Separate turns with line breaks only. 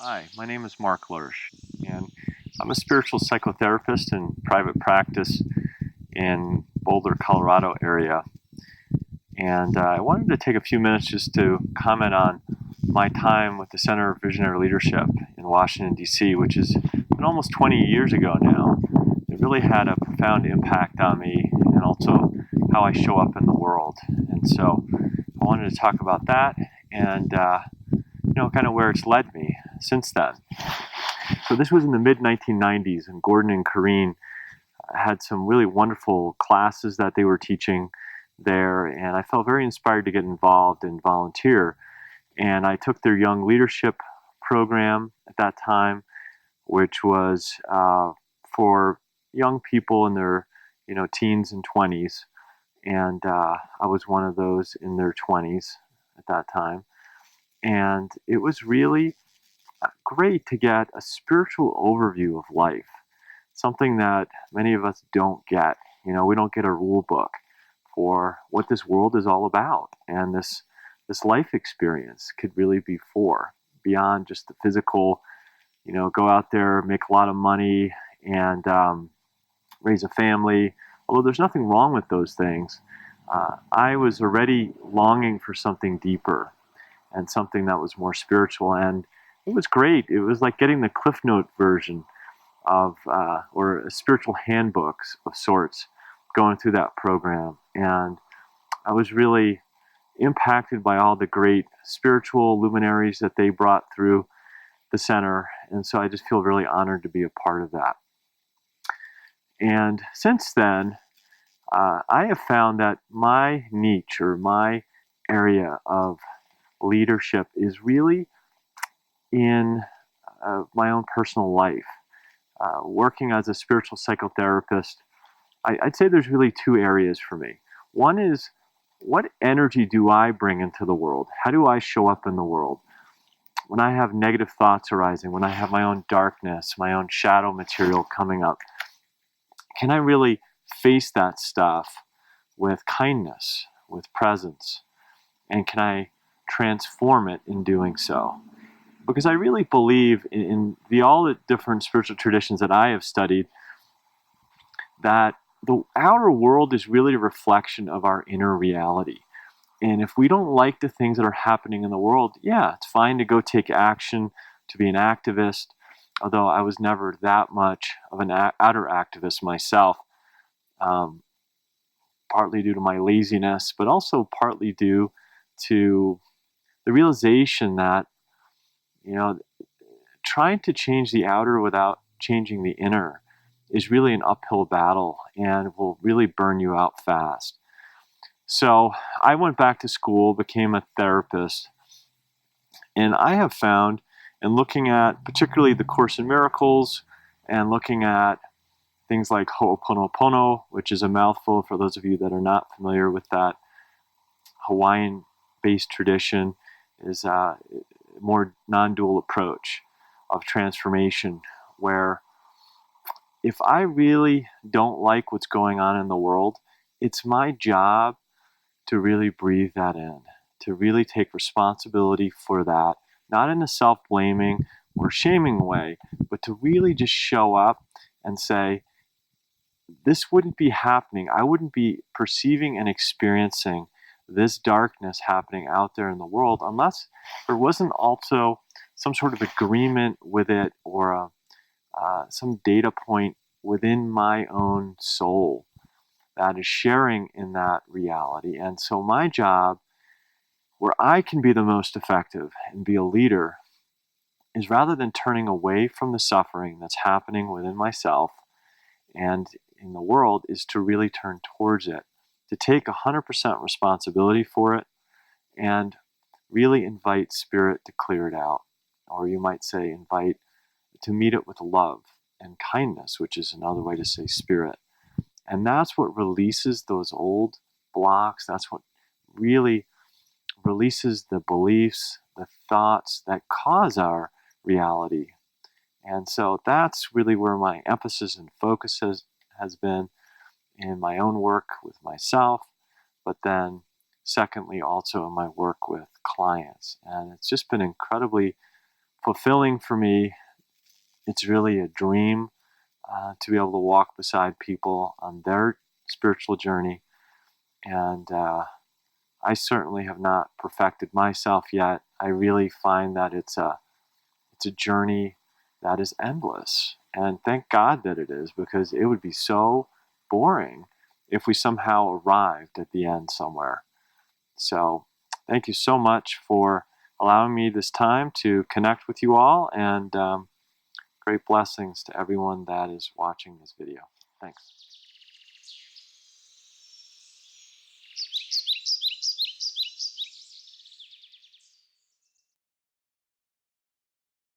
Hi, my name is Mark Lersch, and I'm a spiritual psychotherapist in private practice in Boulder, Colorado area. And I wanted to take a few minutes just to comment on my time with the Center of Visionary Leadership in Washington, D.C., which has been almost 20 years ago now. It really had a profound impact on me and also how I show up in the world. And so I wanted to talk about that and kind of where it's led me since then. So this was in the mid 1990s, and Gordon and Corrine had some really wonderful classes that they were teaching there, and I felt very inspired to get involved and volunteer. And I took their young leadership program at that time, which was for young people in their teens and 20s, and I was one of those in their 20s at that time. And it was really great to get a spiritual overview of life, something that many of us don't get. We don't get a rule book for what this world is all about, and this life experience could really be for beyond just the physical. Go out there, make a lot of money, and raise a family. Although there's nothing wrong with those things, I was already longing for something deeper and something that was more spiritual. And it was great. It was like getting the Cliff Note version of, or a spiritual handbook of sorts, going through that program. And I was really impacted by all the great spiritual luminaries that they brought through the center. And so I just feel really honored to be a part of that. And since then, I have found that my niche or my area of leadership is really in my own personal life. Working as a spiritual psychotherapist, I'd say there's really two areas for me. One is, what energy do I bring into the world? How do I show up in the world? When I have negative thoughts arising, when I have my own darkness, my own shadow material coming up, can I really face that stuff with kindness, with presence? And can I transform it in doing so? Because I really believe in all the different spiritual traditions that I have studied, that the outer world is really a reflection of our inner reality. And if we don't like the things that are happening in the world, yeah, it's fine to go take action, to be an activist, although I was never that much of an outer activist myself, partly due to my laziness, but also partly due to the realization that, you know, trying to change the outer without changing the inner is really an uphill battle and will really burn you out fast. So I went back to school, became a therapist, and I have found, in looking at particularly the Course in Miracles and looking at things like Ho'oponopono, which is a mouthful for those of you that are not familiar with that Hawaiian-based tradition, is a more non-dual approach of transformation, where if I really don't like what's going on in the world, it's my job to really breathe that in, to really take responsibility for that, not in a self-blaming or shaming way, but to really just show up and say, this wouldn't be happening. I wouldn't be perceiving and experiencing this darkness happening out there in the world unless there wasn't also some sort of agreement with it, or some data point within my own soul that is sharing in that reality. And so my job, where I can be the most effective and be a leader, is rather than turning away from the suffering that's happening within myself and in the world, is to really turn towards it, to take 100% responsibility for it, and really invite spirit to clear it out. Or you might say, invite to meet it with love and kindness, which is another way to say spirit. And that's what releases those old blocks. That's what really releases the beliefs, the thoughts that cause our reality. And so that's really where my emphasis and focus has been in my own work with myself, but then secondly also in my work with clients. And it's just been incredibly fulfilling for me. It's really a dream to be able to walk beside people on their spiritual journey. And I certainly have not perfected myself yet. I really find that it's a journey that is endless. And thank God that it is, because it would be so boring if we somehow arrived at the end somewhere. So thank you so much for allowing me this time to connect with you all, and great blessings to everyone that is watching this video. Thanks.